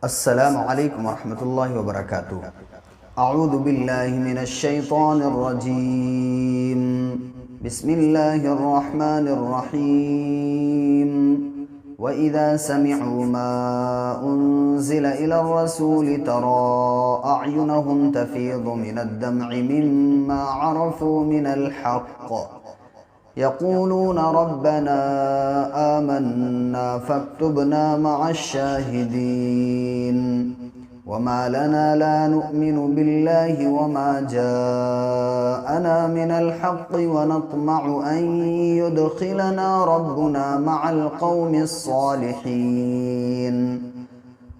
अस्सलामु अलैकुम वरहमतुल्लाहि वबरकातुहू। अऊज़ु बिल्लाहि मिनश शैतानिर रजीम। बिस्मिल्लाहिर रहमानिर रहीम। व इज़ा समिअू मा उन्ज़िला इलर रसूलि तरा अअयुनहुम तफ़ीज़ु मिनद दम'i मिम्मा अरफ़ू मिनल हक़्क़ यक़ूलून रब्बना आमन्ना फ़क्तुबना मअश्शाहिदीन। वमा लना ला नुअमिनु बिल्लाहि वमा जाअना मिनल हक़्क़ि वनत्मअु अन युदखिलना रब्बुना मअल क़ौमिस्सालिहीन।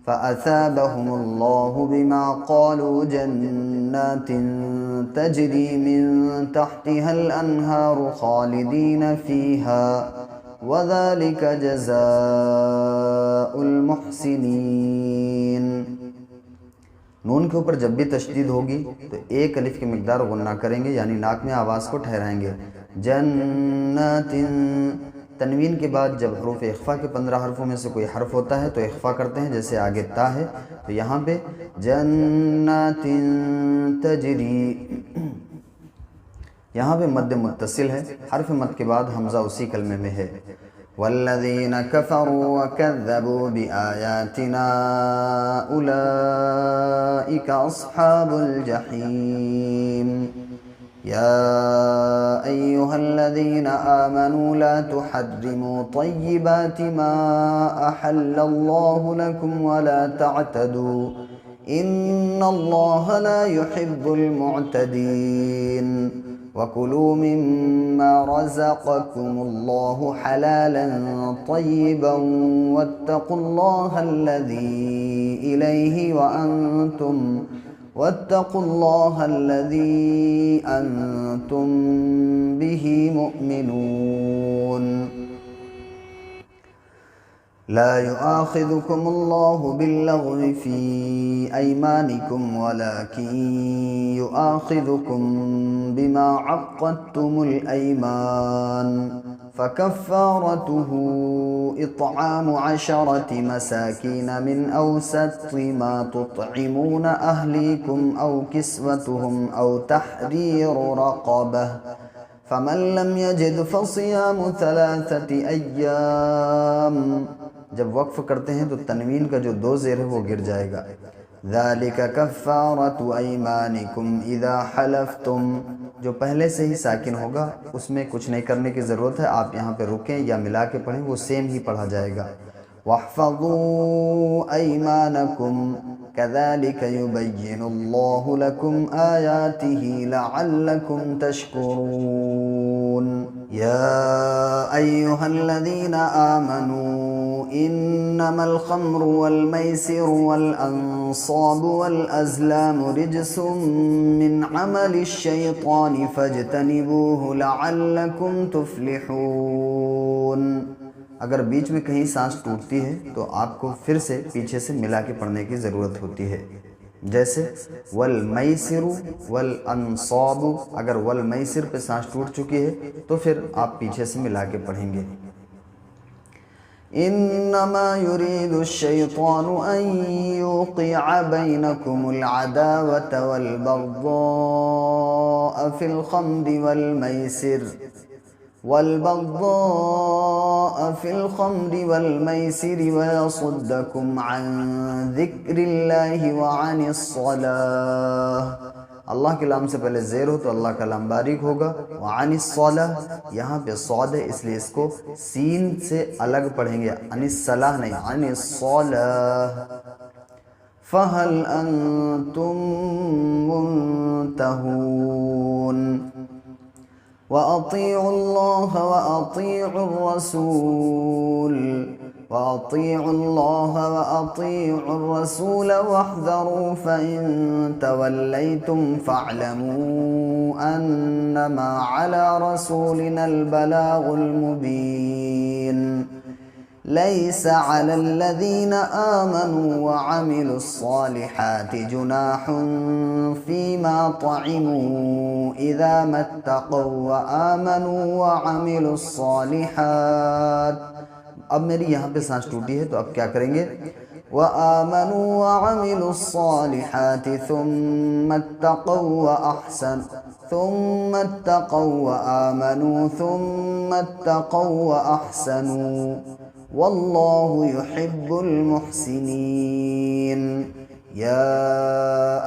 फ़असाबहुमुल्लाहु बिमा क़ालू जन्नातिन तजरी मिन तहतिहल अन्हारु ख़ालिदीन फ़ीहा वज़ालिक जज़ाउल मुहसिनीन। नून के ऊपर जब भी तशदीद होगी तो एक अलिफ की मिकदार गुन्ना करेंगे, यानी नाक में आवाज़ को ठहराएंगे। जन्नातिन, तनवीन के बाद जब हरूफ इख्फा के 15 हरफों में से कोई हर्फ होता है तो इख्फा करते हैं, जैसे आगे ता है तो यहाँ पे जन्नातिन तजरी, यहाँ पे मद्द मुत्तसिल है, हर्फ मद के बाद हमज़ा उसी कलमे में है। वल्लज़ीन कफ़रू व कज़्ज़बू बिआयातिना उलाइका अस्हाबुल जहीम। या अय्युहल्लज़ीना आमनू ला तुहर्रिमू तय्यिबाति मा अहल्लल्लाहु लकुम वला तअतदू इन्नल्लाहा ला युहिब्बुल मुअतदीन। वकुलू मिम्मा रज़क़कुमुल्लाहु हलालन तय्यिबन वत्तक़ुल्लाहल्लज़ी अंतुम बिही मुअमिनून। ला युआखिज़ुकुमुल्लाहु बिल्लग़्वि फ़ी अयमानिकुम वलाकिन युआखिज़ुकुम बिमा अक़्क़दतुमुल अयमान। फ़कफ़्फ़ारतुहु इत्'आमु 10 मसाकीन मिन औसति मा तुत्'इमून अहलीकुम औ किस्वतुहुम औ तहरीरु रक़बह फ़मन लम यजिद फ़सियामु 3 अय्याम। जब वक्फ़ करते हैं तो तनवीन का जो 2 ज़ेर है वो गिर जाएगा। ज़ालिका कफ़्फ़ारतु अयमानिकुम इज़ा हलफ़्तुम, जो पहले से ही साकिन होगा उसमें कुछ नहीं करने की ज़रूरत है, आप यहाँ पे रुकें या मिला के पढ़ें, वो सेम ही पढ़ा जाएगा। वहफ़ज़ू अयमानकुम कज़ालिका युबय्यिनुल्लाहु लकुम आयातिही लअल्लकुम तशकुरून। या अय्युहल्लज़ीना आमनू इन्नमल ख़म्रु वल मैसिरु वल अंसाबु वल अज़लामु रिज्सुम मिन अमलिश शैतानि फ़ज्तनिबूहु लअल्लकुम तुफ़्लिहून। अगर बीच में कहीं सांस टूटती है तो आपको फिर से पीछे से मिला के पढ़ने की ज़रूरत होती है, जैसे वल मैसिरु वल अंसाबु। अगर वल मैसिर पे सांस टूट चुकी है तो फिर आप पीछे से मिला के पढ़ेंगे। इन्नमा युरीदु शैतानु अन युक़िअ बैनकुमुल अदावत वल बग़्ज़ाअ फ़िल ख़म्रि वल मैसिर वयसुद्दकुम अन ज़िक्रिल्लाहि व अनिस्सलाह। अल्लाह के लाम से पहले ज़ेर हो तो अल्लाह का लाम बारीक होगा। व अनिस्सलाह, यहाँ पे सौद है इसलिए इसको सीन से अलग पढ़ेंगे, अनिस्सलाह नहीं, अनिस्सलाह। फ़हल अंतुम मुंतहून। वअतीउल्लाह वअतीउर रसूल वहज़रू फ़इन तवल्लैतुम फ़अलमू अन्नमा अला रसूलिनल बलागुल मुबीन। लैस अलल्लज़ीना आमनू व अमिलुस्सालिहाति जुनाहुन फ़ीमा तअमू इज़ा मत्तक़ौ व आमनू व अमिलुस्सालिहात। अब मेरी यहाँ पे सांस टूटी है तो अब क्या करेंगे, व आमनू व अमिलुस्सालिहात थुम्मा इत्तक़ौ व आमनू थुम्मा इत्तक़ौ व अहसनू वल्लाहु युहिब्बुल मुहसिनीन। या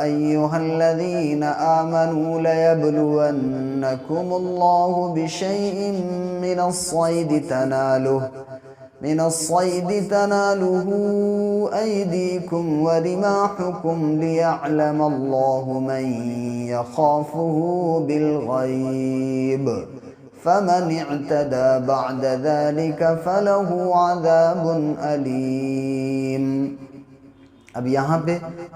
अय्युहल्लज़ीना आमनू लयब्लुवन्नकुमुल्लाहु बिशैइन मिनस्सैदि तनालुहु अयदीकुम व रिमाहुकुम लियअलमल्लाहु मन यखाफुहु बिलग़ैब फमन इअतदा बअद ज़ालिक फलहु अज़ाबुन अलीम। अब यहाँ पे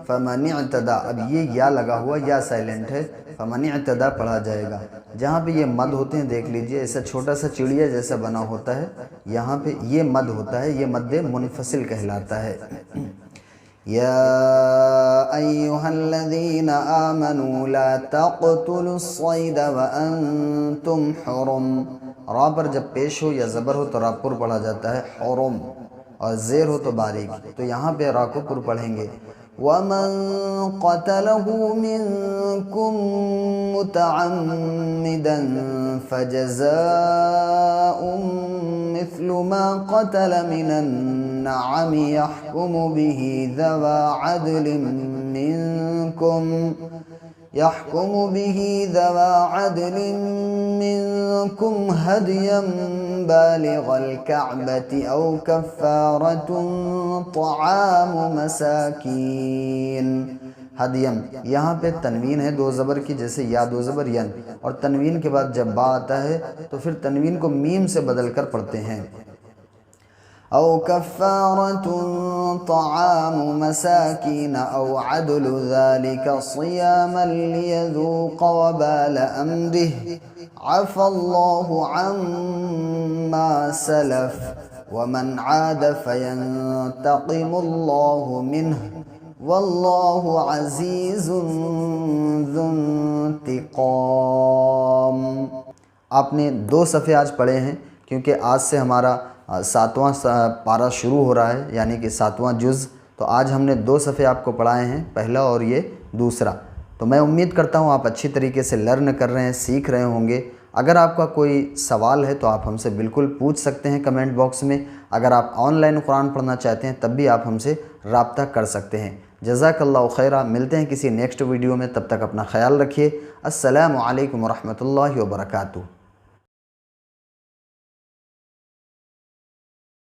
फमन इअतदा, अब ये या लगा हुआ, या साइलेंट है, फमन इअतदा पढ़ा जाएगा। जहाँ पे ये मद होते हैं देख लीजिए, ऐसा छोटा सा चिड़िया जैसा बना होता है, यहाँ पे ये मद होता है, ये मद्दे मुनफसिल कहलाता है। या अय्युहल्लज़ीना आमनू ला तक़्तुलुस्सैद व अंतुम हुरुम। रा पर जब पेश हो या ज़बर हो तो रा पुर पढ़ा जाता है हुरुम, और ज़ेर हो तो बारीक, तो यहाँ पे रा को पुर पढ़ेंगे। वमन क़तलहु मिनकुम मुतअम्मिदन फजज़ाउम मिस्लु मा क़तल मिनन नअम यहकुमु बिही ज़वा अदलिन मिनकुम हदियन बालिग़ल कअबति औ कफ़्फ़ारतुन तआमु मसाकीन। हदियम, यहाँ पे तनवीन है दो ज़बर की, जैसे या दो ज़बर यन, और तनवीन के बाद जब बा आता है तो फिर तनवीन को मीम से बदल कर पढ़ते हैं। औ कफ़्फ़ारतुन तआमु मसाकीन औ अदलु ज़ालिका सियामन लियज़ूक़ वबाल अम्रिहि अफ़ल्लाहु अम्मा सलफ़ वमन आद फ़यंतक़िमुल्लाहु मिन्हु वल्लाहु अज़ीज़ुन ज़ुन्तिक़ाम। आपने 2 सफ़े आज पढ़े हैं, क्योंकि आज से हमारा 7वां पारा शुरू हो रहा है, यानी कि 7वां जुज़। तो आज हमने 2 सफ़े आपको पढ़ाए हैं, पहला और ये दूसरा। तो मैं उम्मीद करता हूँ आप अच्छी तरीके से लर्न कर रहे हैं, सीख रहे होंगे। अगर आपका कोई सवाल है तो आप हमसे बिल्कुल पूछ सकते हैं कमेंट बॉक्स में। अगर आप ऑनलाइन कुरान पढ़ना चाहते हैं तब भी आप हमसे राब्ता कर सकते हैं। जज़ाकल्लाहु खैरा। मिलते हैं किसी नेक्स्ट वीडियो में, तब तक अपना ख्याल रखिए। अस्सलामु अलैकुम व रहमतुल्लाहि व बरकातुहू।